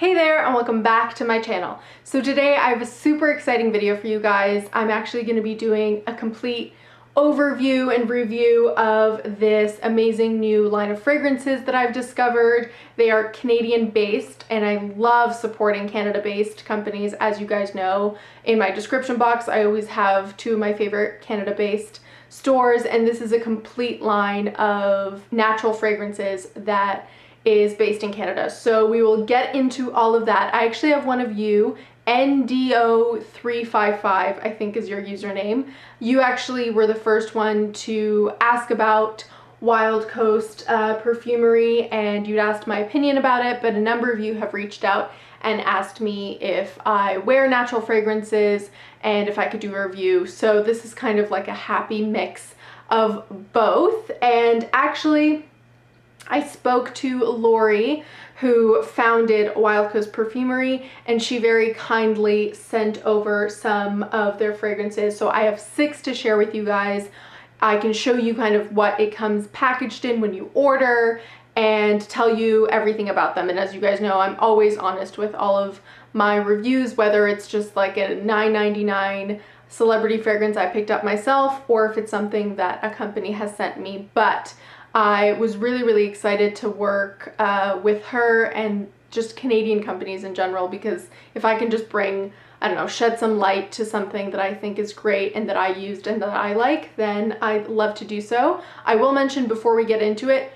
Hey there and welcome back to my channel. So today I have a super exciting video for you guys. I'm actually going to be doing a complete overview and review of this amazing new line of fragrances that I've discovered. They are Canadian based and I love supporting Canada based companies. As you guys know, in my description box I always have two of my favorite Canada based stores, and this is a complete line of natural fragrances that is based in Canada. So we will get into all of that. I actually have one of you, NDO355, I think is your username. You actually were the first one to ask about Wild Coast Perfumery, and you'd asked my opinion about it, but a number of you have reached out and asked me if I wear natural fragrances and if I could do a review. So this is kind of like a happy mix of both. And actually, I spoke to Lori, who founded Wild Coast Perfumery, and she very kindly sent over some of their fragrances. So I have 6 to share with you guys. I can show you kind of what it comes packaged in when you order and tell you everything about them. And as you guys know, I'm always honest with all of my reviews, whether it's just like a $9.99 celebrity fragrance I picked up myself or if it's something that a company has sent me. But I was really excited to work with her and just Canadian companies in general, because if I can just bring, I don't know, shed some light to something that I think is great and that I used and that I like, then I'd love to do so. I will mention before we get into it,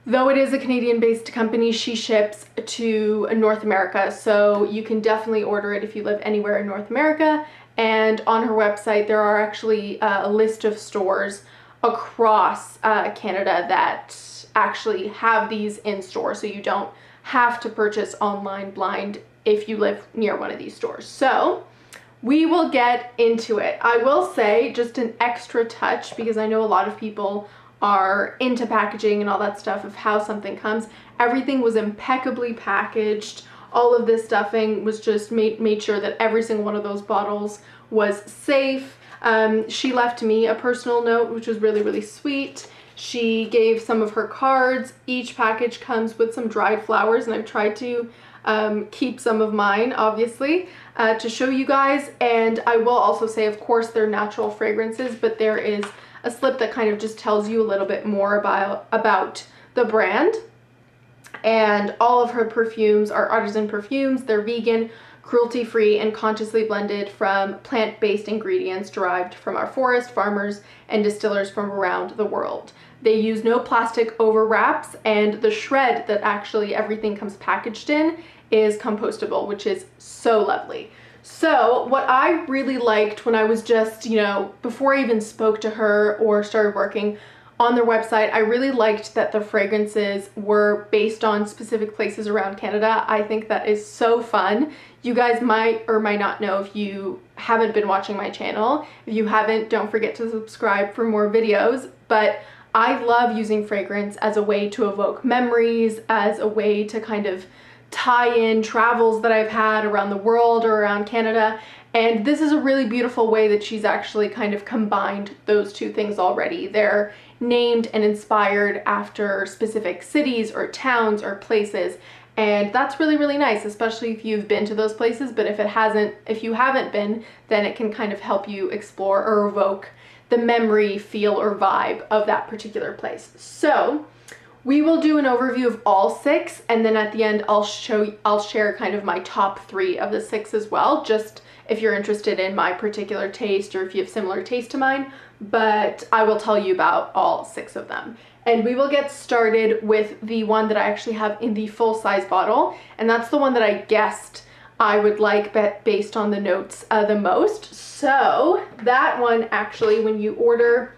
though it is a Canadian-based company, she ships to North America, so you can definitely order it if you live anywhere in North America. And on her website, there are actually a list of stores across Canada that actually have these in store, so you don't have to purchase online blind if you live near one of these stores. So we will get into it. I will say just an extra touch, because I know a lot of people are into packaging and all that stuff of how something comes. Everything was impeccably packaged. All of this stuffing was just made sure that every single one of those bottles was safe. She left me a personal note, which was really sweet. She gave some of her cards. Each package comes with some dried flowers, and I've tried to keep some of mine, obviously, to show you guys. And I will also say, of course, they're natural fragrances, but there is a slip that kind of just tells you a little bit more about the brand. And all of her perfumes are artisan perfumes. They're vegan, cruelty-free, and consciously blended from plant-based ingredients derived from our forest, farmers, and distillers from around the world. They use no plastic over wraps, and the shred that actually everything comes packaged in is compostable, which is so lovely. So what I really liked when I was just, before I even spoke to her or started working on their website, I really liked that the fragrances were based on specific places around Canada. I think that is so fun. You guys might or might not know if you haven't been watching my channel. If you haven't, don't forget to subscribe for more videos. But I love using fragrance as a way to evoke memories, as a way to kind of tie in travels that I've had around the world or around Canada. And this is a really beautiful way that she's actually kind of combined those two things already. They're named and inspired after specific cities or towns or places. And that's really nice, especially if you've been to those places. But if you haven't been, then it can kind of help you explore or evoke the memory, feel, or vibe of that particular place. So we will do an overview of all 6, and then at the end I'll share kind of my top 3 of the 6 as well, just if you're interested in my particular taste or if you have similar taste to mine, but I will tell you about all 6 of them. And we will get started with the one that I actually have in the full-size bottle, and that's the one that I guessed I would like based on the notes the most. So that one, actually, when you order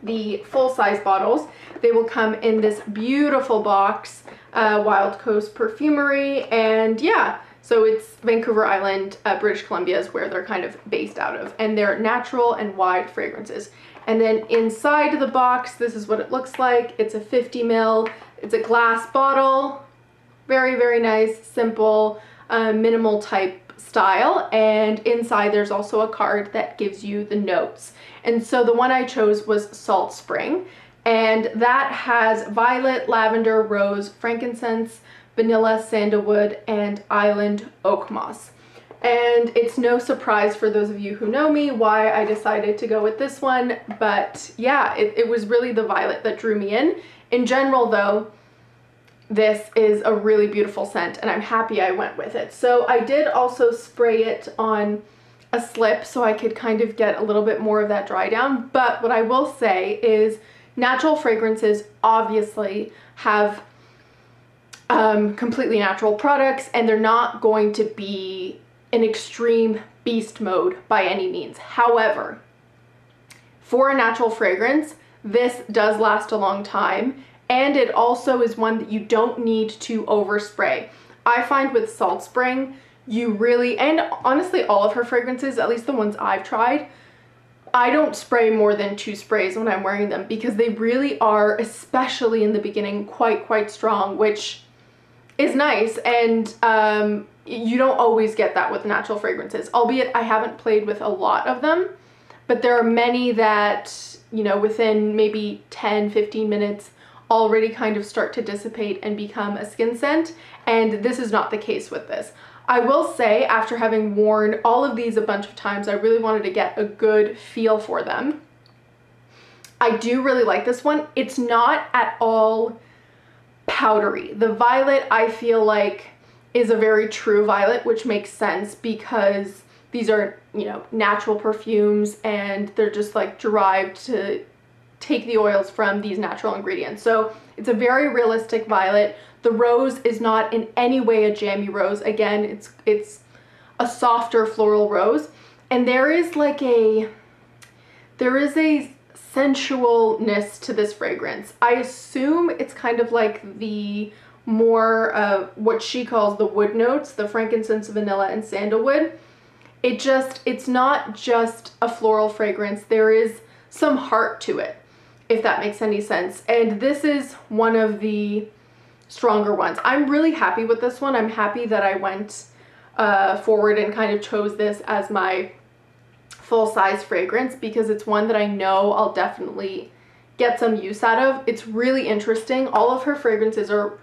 the full-size bottles, they will come in this beautiful box, Wild Coast Perfumery, and yeah, so it's Vancouver Island, British Columbia is where they're kind of based out of, and they're natural and wide fragrances. And then inside the box, this is what it looks like. It's a 50 ml, it's a glass bottle, very nice, simple, minimal type style, and inside there's also a card that gives you the notes. And so the one I chose was SALTSPRING, and that has violet, lavender, rose, frankincense, vanilla, sandalwood, and island oak moss. And it's no surprise for those of you who know me why I decided to go with this one, but yeah, it was really the violet that drew me in. In general though, this is a really beautiful scent and I'm happy I went with it. So I did also spray it on a slip so I could kind of get a little bit more of that dry down. But what I will say is natural fragrances obviously have completely natural products, and they're not going to be an extreme beast mode by any means. However, for a natural fragrance, this does last a long time, and it also is one that you don't need to overspray. I find with SALTSPRING, you really, and honestly all of her fragrances, at least the ones I've tried, I don't spray more than 2 sprays when I'm wearing them because they really are, especially in the beginning, quite strong, which is nice. And you don't always get that with natural fragrances, albeit I haven't played with a lot of them, but there are many that, you know, within maybe 10-15 minutes already kind of start to dissipate and become a skin scent, and this is not the case with this. I will say, after having worn all of these a bunch of times, I really wanted to get a good feel for them. I do really like this one. It's not at all powdery. The violet, I feel like, is a very true violet, which makes sense because these are, you know, natural perfumes and they're just like derived to take the oils from these natural ingredients. So it's a very realistic violet. The rose is not in any way a jammy rose. Again, it's a softer floral rose, and there is a sensualness to this fragrance. I assume it's kind of like the more what she calls the wood notes, the frankincense, vanilla, and sandalwood. It's not just a floral fragrance. There is some heart to it, if that makes any sense. And this is one of the stronger ones. I'm really happy with this one. I'm happy that I went forward and kind of chose this as my full-size fragrance because it's one that I know I'll definitely get some use out of. It's really interesting. All of her fragrances are,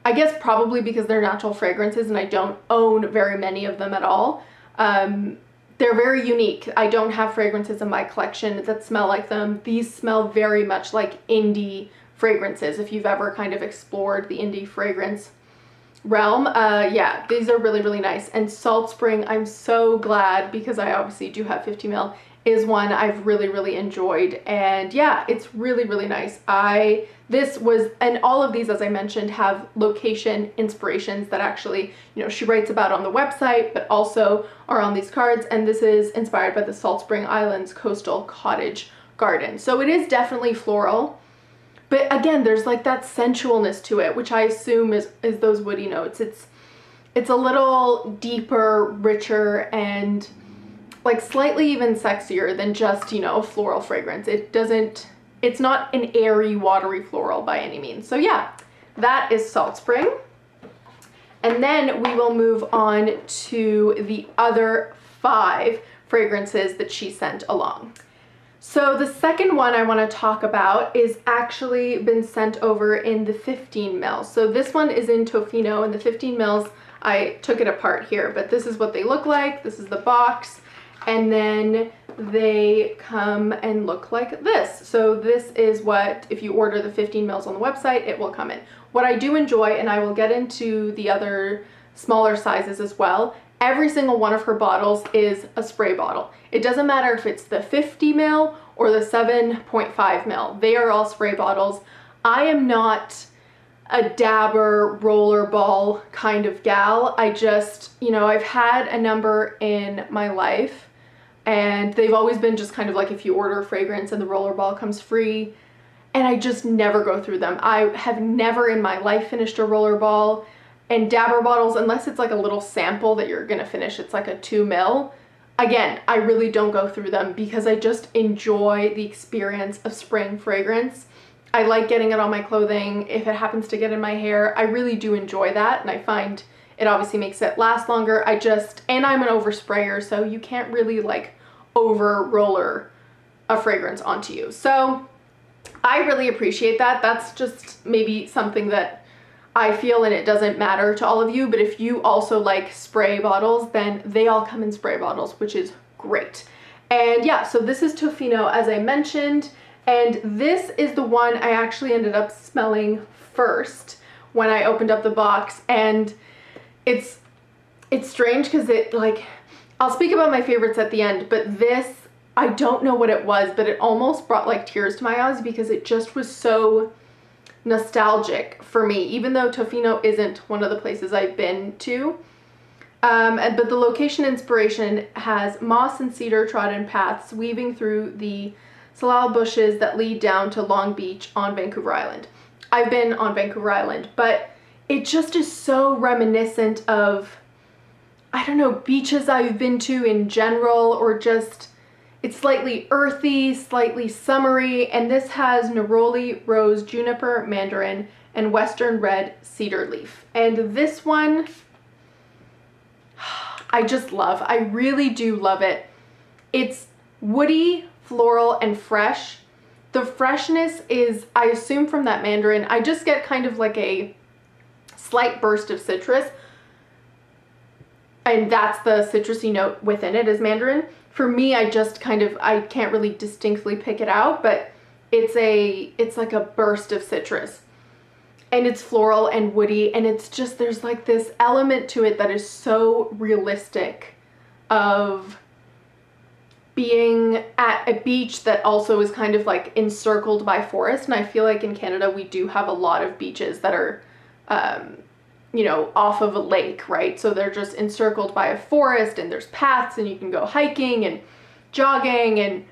I guess probably because they're natural fragrances and I don't own very many of them at all, they're very unique. I don't have fragrances in my collection that smell like them. These smell very much like indie fragrances, if you've ever kind of explored the indie fragrance realm. Yeah, these are really nice. And SALTSPRING, I'm so glad, because I obviously do have 50 ml, is one I've really enjoyed. And yeah, it's really nice. And all of these, as I mentioned, have location inspirations that actually, you know, she writes about on the website, but also are on these cards. And this is inspired by the SALTSPRING Islands coastal cottage garden. So it is definitely floral. But again, there's like that sensualness to it, which I assume is those woody notes. It's a little deeper, richer, and like slightly even sexier than just, you know, a floral fragrance. It's not an airy, watery floral by any means. So yeah, that is SALTSPRING. And then we will move on to the other 5 fragrances that she sent along. So the second one I want to talk about is actually been sent over in the 15 ml. So this one is in Tofino, and the 15 mls, I took it apart here, but this is what they look like. This is the box, and then they come and look like this. So this is what, if you order the 15 mls on the website, it will come in. What I do enjoy, and I will get into the other smaller sizes as well, every single one of her bottles is a spray bottle. It doesn't matter if it's the 50 ml or the 7.5 ml. They are all spray bottles. I am not a dabber rollerball kind of gal. I just, you know, I've had a number in my life and they've always been just kind of like if you order a fragrance and the rollerball comes free, and I just never go through them. I have never in my life finished a rollerball. And dabber bottles, unless it's like a little sample that you're gonna finish, it's like a 2 ml. Again, I really don't go through them because I just enjoy the experience of spring fragrance. I like getting it on my clothing. If it happens to get in my hair, I really do enjoy that, and I find it obviously makes it last longer. And I'm an oversprayer, so you can't really like over roller a fragrance onto you. So I really appreciate that. That's just maybe something that I feel, and it doesn't matter to all of you, but if you also like spray bottles, then they all come in spray bottles, which is great. And yeah, so this is Tofino, as I mentioned, and this is the one I actually ended up smelling first when I opened up the box. And it's strange because it, like, I'll speak about my favorites at the end, but this, I don't know what it was, but it almost brought like tears to my eyes because it just was so nostalgic for me, even though Tofino isn't one of the places I've been to. But the location inspiration has moss and cedar trodden paths weaving through the salal bushes that lead down to Long Beach on Vancouver Island. I've been on Vancouver Island, but it just is so reminiscent of, I don't know, beaches I've been to in general, or just, it's slightly earthy, slightly summery, and this has neroli, rose, juniper, mandarin, and western red cedar leaf. And this one, I just love. I really do love it. It's woody, floral, and fresh. The freshness is, I assume from that mandarin, I just get kind of like a slight burst of citrus, and that's the citrusy note within it is mandarin. For me, I just kind of, I can't really distinctly pick it out, but it's like a burst of citrus, and it's floral and woody, and it's just, there's like this element to it that is so realistic of being at a beach that also is kind of like encircled by forest. And I feel like in Canada we do have a lot of beaches that are you know, off of a lake, right? So they're just encircled by a forest, and there's paths, and you can go hiking and jogging, and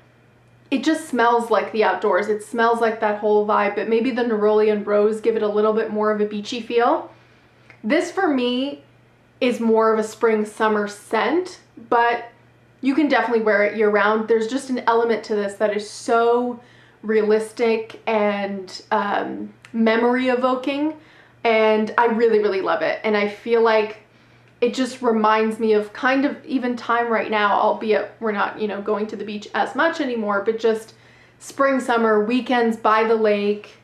it just smells like the outdoors. It smells like that whole vibe, but maybe the neroli and rose give it a little bit more of a beachy feel. This for me is more of a spring summer scent, but you can definitely wear it year round. There's just an element to this that is so realistic and memory evoking. And I really, really love it. And I feel like it just reminds me of kind of even time right now, albeit we're not, you know, going to the beach as much anymore, but just spring, summer, weekends by the lake,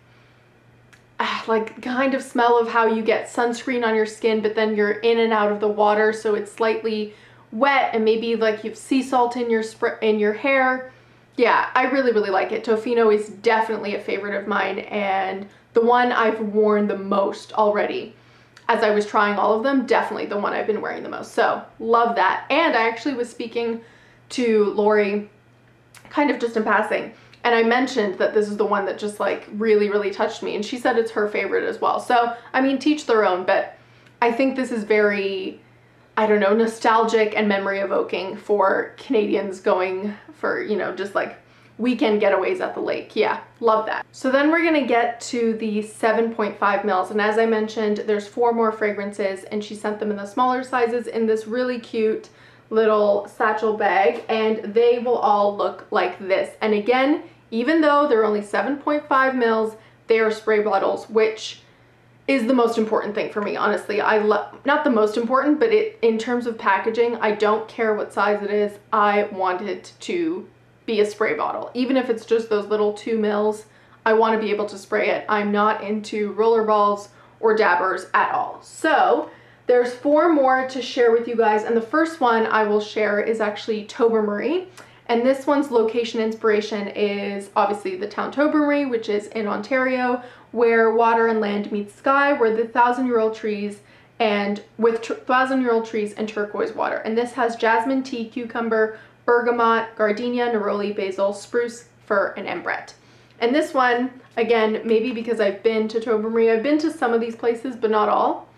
like kind of smell of how you get sunscreen on your skin, but then you're in and out of the water, so it's slightly wet, and maybe like you've sea salt in your hair. Yeah, I really, really like it. Tofino is definitely a favorite of mine, and the one I've worn the most already. As I was trying all of them, definitely the one I've been wearing the most. So love that. And I actually was speaking to Lori kind of just in passing, and I mentioned that this is the one that just like really, really touched me, and she said it's her favorite as well. So, I mean, teach their own, but I think this is very, I don't know, nostalgic and memory evoking for Canadians going for, you know, just like weekend getaways at the lake. Yeah, love that. So then we're gonna get to the 7.5 mils, and as I mentioned, there's 4 more fragrances, and she sent them in the smaller sizes in this really cute little satchel bag, and they will all look like this. And again, even though they're only 7.5 mils, they are spray bottles, which is the most important thing for me, honestly. I love, not the most important, but in terms of packaging, I don't care what size it is. I want it to be a spray bottle. Even if it's just those little 2 mils, I want to be able to spray it. I'm not into roller balls or dabbers at all. So there's 4 more to share with you guys, and the first one I will share is actually Tobermory. And this one's location inspiration is obviously the town Tobermory, which is in Ontario, where water and land meet sky, where the 1,000-year-old trees and with 1,000-year-old trees and turquoise water. And this has jasmine, tea, cucumber, bergamot, gardenia, neroli, basil, spruce, fir, and ambrette. And this one, again, maybe because I've been to Tobermory, I've been to some of these places, but not all,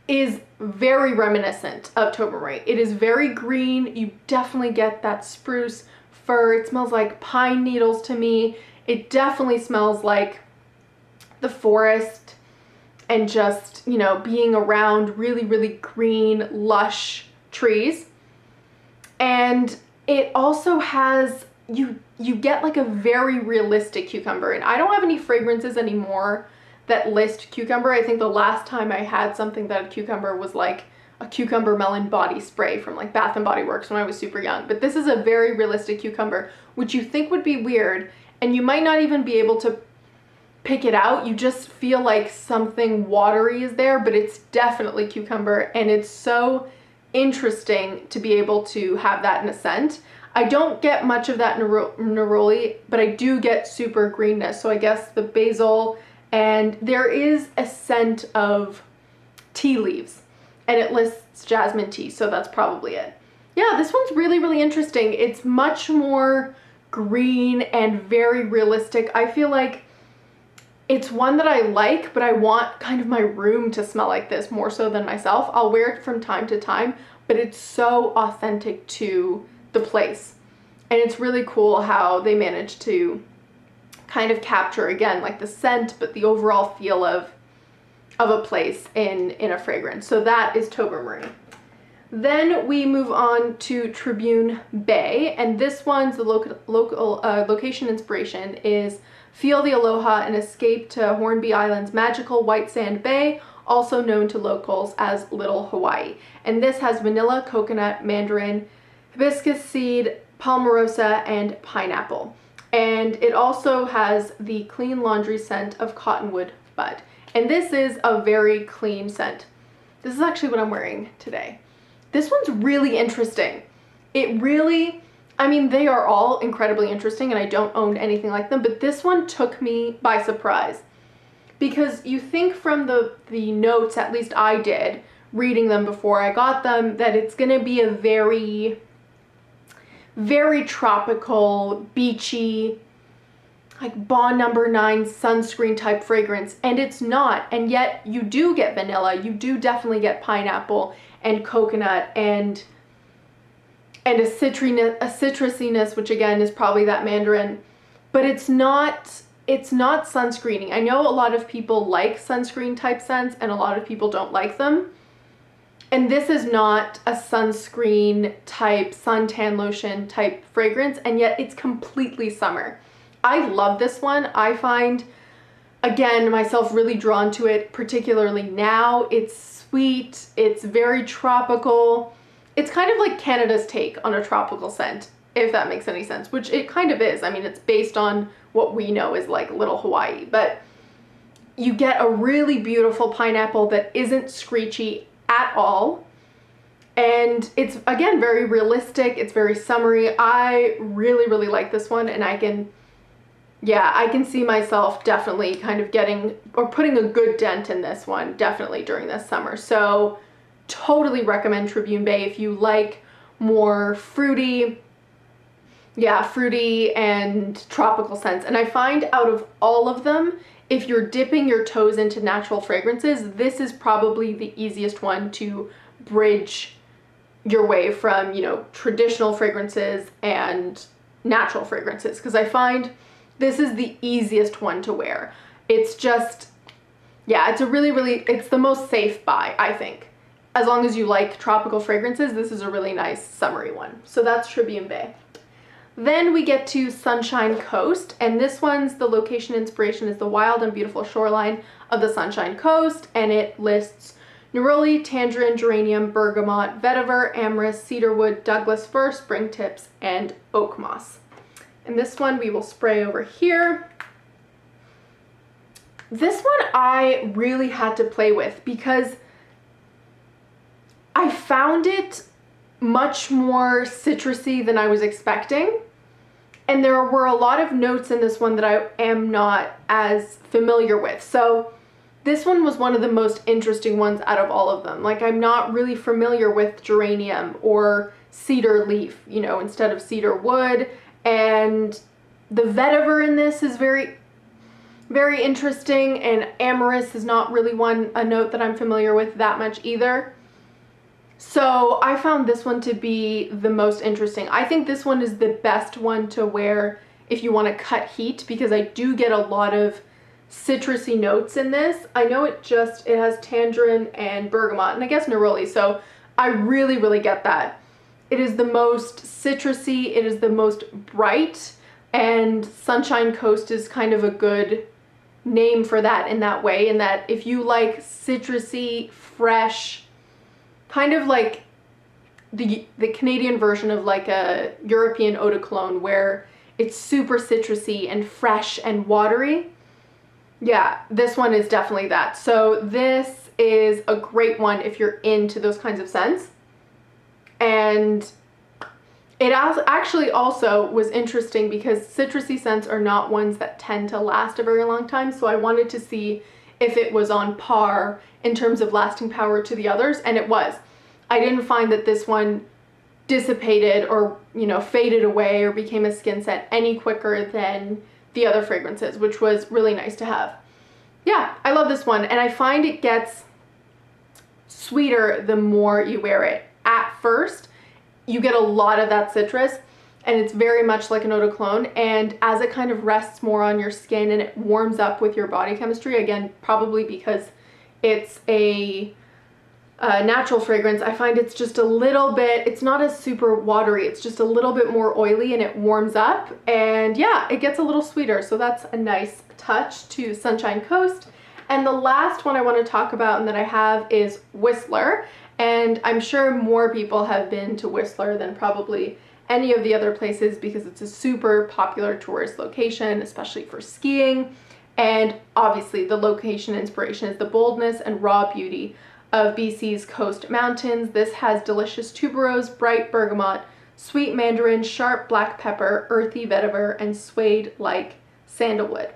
is very reminiscent of Tobermory. It is very green. You definitely get that spruce, fir. It smells like pine needles to me. It definitely smells like the forest and just, you know, being around really, really green, lush trees. And it also has, you get like a very realistic cucumber. And I don't have any fragrances anymore that list cucumber. I think the last time I had something that had cucumber was like a cucumber melon body spray from like Bath and Body Works when I was super young. But this is a very realistic cucumber, which you think would be weird, and you might not even be able to pick it out. You just feel like something watery is there, but it's definitely cucumber, and it's so interesting to be able to have that in a scent. I don't get much of that neroli, but I do get super greenness. So I guess the basil, and there is a scent of tea leaves, and it lists jasmine tea, so that's probably it. Yeah, this one's really, really interesting. It's much more green and very realistic. I feel like it's one that I like, but I want kind of my room to smell like this more so than myself. I'll wear it from time to time, but it's so authentic to the place. And it's really cool how they managed to kind of capture, again, like the scent, but the overall feel of a place in a fragrance. So that is Tobermory. Then we move on to Tribune Bay, and this one's the location inspiration is Feel the Aloha and Escape to Hornby Island's magical white sand bay, also known to locals as Little Hawaii. And this has vanilla, coconut, mandarin, hibiscus seed, palmarosa, and pineapple. And it also has the clean laundry scent of cottonwood bud. And this is a very clean scent. This is actually what I'm wearing today. This one's really interesting. It really, I mean, they are all incredibly interesting and I don't own anything like them, but this one took me by surprise. Because you think from the notes, at least I did, reading them before I got them, that it's gonna be a very, very tropical, beachy, like Bond No. 9 sunscreen type fragrance, and it's not. And yet you do get vanilla, you do definitely get pineapple and coconut and a citrusiness, which again is probably that mandarin, but it's not sunscreening. I know a lot of people like sunscreen type scents and a lot of people don't like them. And this is not a sunscreen type, suntan lotion type fragrance, and yet it's completely summer. I love this one. I find, again, myself really drawn to it, particularly now. It's sweet, it's very tropical. It's kind of like Canada's take on a tropical scent, if that makes any sense, which it kind of is. I mean, it's based on what we know is like Little Hawaii, but you get a really beautiful pineapple that isn't screechy at all. And it's, again, very realistic. It's very summery. I really, really like this one, and I can see myself definitely kind of getting or putting a good dent in this one definitely during this summer. So totally recommend Tribune Bay if you like more fruity and tropical scents. And I find out of all of them, if you're dipping your toes into natural fragrances, this is probably the easiest one to bridge your way from, you know, traditional fragrances and natural fragrances, because I find this is the easiest one to wear. It's just, yeah, it's a really, really, it's the most safe buy, I think. As long as you like tropical fragrances, this is a really nice summery one. So that's Tribune Bay. Then we get to Sunshine Coast, and this one's, the location inspiration is the wild and beautiful shoreline of the Sunshine Coast, and it lists neroli, tangerine, geranium, bergamot, vetiver, amyris, cedarwood, Douglas fir, spring tips, and oak moss. And this one we will spray over here. This one I really had to play with because I found it much more citrusy than I was expecting. And there were a lot of notes in this one that I am not as familiar with. So this one was one of the most interesting ones out of all of them. Like, I'm not really familiar with geranium or cedar leaf, you know, instead of cedar wood. And the vetiver in this is very, very interesting. And amyris is not really a note that I'm familiar with that much either. So I found this one to be the most interesting. I think this one is the best one to wear if you want to cut heat, because I do get a lot of citrusy notes in this. I know it has tangerine and bergamot and I guess neroli, so I really, really get that. It is the most citrusy, it is the most bright, and Sunshine Coast is kind of a good name for that in that way, in that if you like citrusy, fresh, kind of like the Canadian version of like a European eau de cologne where it's super citrusy and fresh and watery, Yeah, this one is definitely that. So this is a great one if you're into those kinds of scents. And it actually also was interesting because citrusy scents are not ones that tend to last a very long time. So I wanted to see if it was on par in terms of lasting power to the others, and it was. I didn't find that this one dissipated or, you know, faded away or became a skin scent any quicker than the other fragrances, which was really nice to have. Yeah, I love this one, and I find it gets sweeter the more you wear it. At first, you get a lot of that citrus, and it's very much like an eau de cologne, and as it kind of rests more on your skin and it warms up with your body chemistry, again, probably because it's a natural fragrance, I find it's just a little bit, it's not as super watery, it's just a little bit more oily, and it warms up, and yeah, it gets a little sweeter, so that's a nice touch to Sunshine Coast. And the last one I want to talk about and that I have is Whistler, and I'm sure more people have been to Whistler than probably any of the other places because it's a super popular tourist location, especially for skiing, and obviously the location inspiration is the boldness and raw beauty of BC's coast mountains. This has delicious tuberose, bright bergamot, sweet mandarin, sharp black pepper, earthy vetiver, and suede-like sandalwood.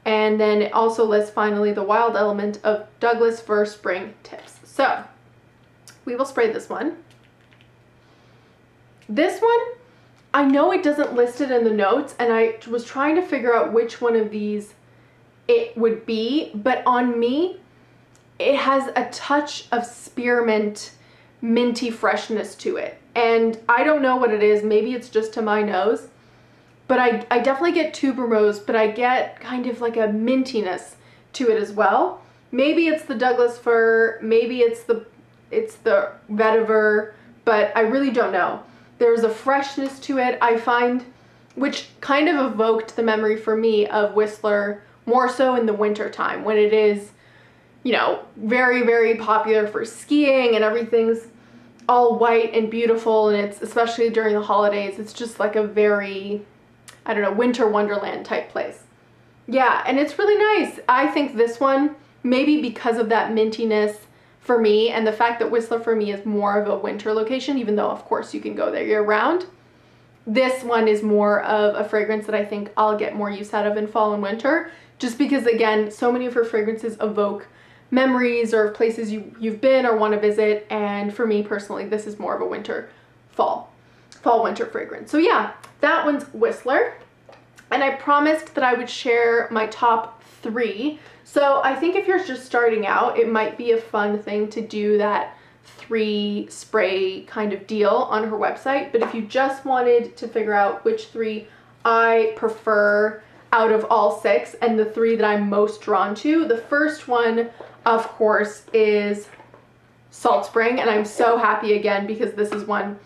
And then it also lists finally the wild element of Douglas fir spring tips. So we will spray this one. This one, I know it doesn't list it in the notes, and I was trying to figure out which one of these it would be, but on me, it has a touch of spearmint, minty freshness to it. And I don't know what it is, maybe it's just to my nose, but I definitely get tuberose, but I get kind of like a mintiness to it as well. Maybe it's the Douglas fir, maybe it's the vetiver, but I really don't know. There's a freshness to it, I find, which kind of evoked the memory for me of Whistler more so in the winter time when it is, you know, very, very popular for skiing and everything's all white and beautiful, and it's especially during the holidays, it's just like a very, I don't know, winter wonderland type place. Yeah, and it's really nice. I think this one, maybe because of that mintiness for me and the fact that Whistler for me is more of a winter location, even though of course you can go there year round, this one is more of a fragrance that I think I'll get more use out of in fall and winter, just because again, so many of her fragrances evoke memories or places you've been or want to visit, and for me personally, this is more of a fall-winter fragrance. So yeah, that one's Whistler, and I promised that I would share my top 3. So I think if you're just starting out, it might be a fun thing to do that 3 spray kind of deal on her website, but if you just wanted to figure out which 3 I prefer out of all 6 and the 3 that I'm most drawn to, the first one of course is SALTSPRING, and I'm so happy again because this is one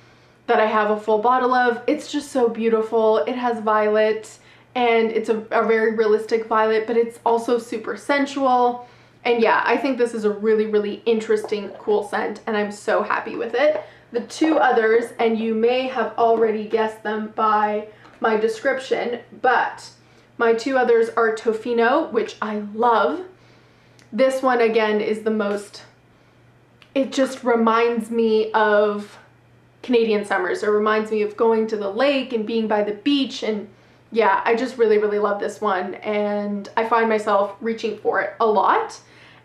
that I have a full bottle of. It's just so beautiful. It has violet, and it's a very realistic violet, but it's also super sensual. And yeah, I think this is a really, really interesting, cool scent, and I'm so happy with it. The 2 others, and you may have already guessed them by my description, but my 2 others are Tofino, which I love. This one again is the most, it just reminds me of Canadian summers. It reminds me of going to the lake and being by the beach, and yeah, I just really, really love this one, and I find myself reaching for it a lot.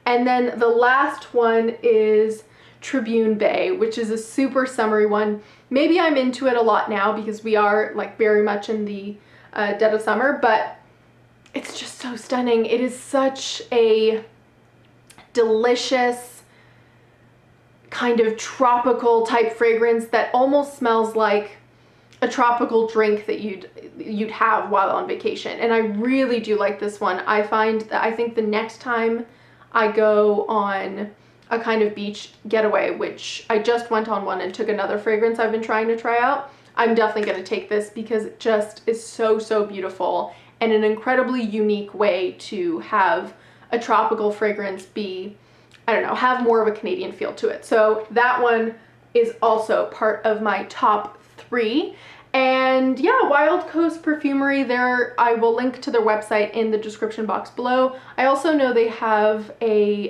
And then the last one is Tribune Bay, which is a super summery one. Maybe I'm into it a lot now because we are like very much in the dead of summer, but it's just so stunning. It is such a delicious kind of tropical type fragrance that almost smells like a tropical drink that you'd have while on vacation, and I really do like this one. I find that I think the next time I go on a kind of beach getaway, which I just went on one and took another fragrance I've been trying to try out, I'm definitely going to take this because it just is so, so beautiful and an incredibly unique way to have a tropical fragrance be, I don't know, have more of a Canadian feel to it. So that one is also part of my top 3. And yeah, Wild Coast Perfumery, there, I will link to their website in the description box below. I also know they have a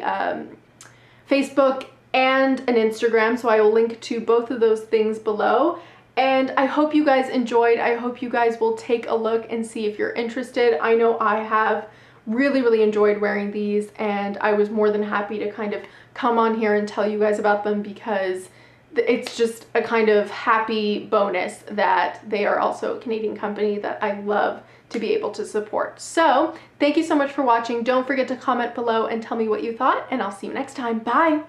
Facebook and an Instagram, so I will link to both of those things below. And I hope you guys enjoyed. I hope you guys will take a look and see if you're interested. I know I have really enjoyed wearing these, and I was more than happy to kind of come on here and tell you guys about them, because it's just a kind of happy bonus that they are also a Canadian company that I love to be able to support. So thank you so much for watching. Don't forget to comment below and tell me what you thought, and I'll see you next time. Bye.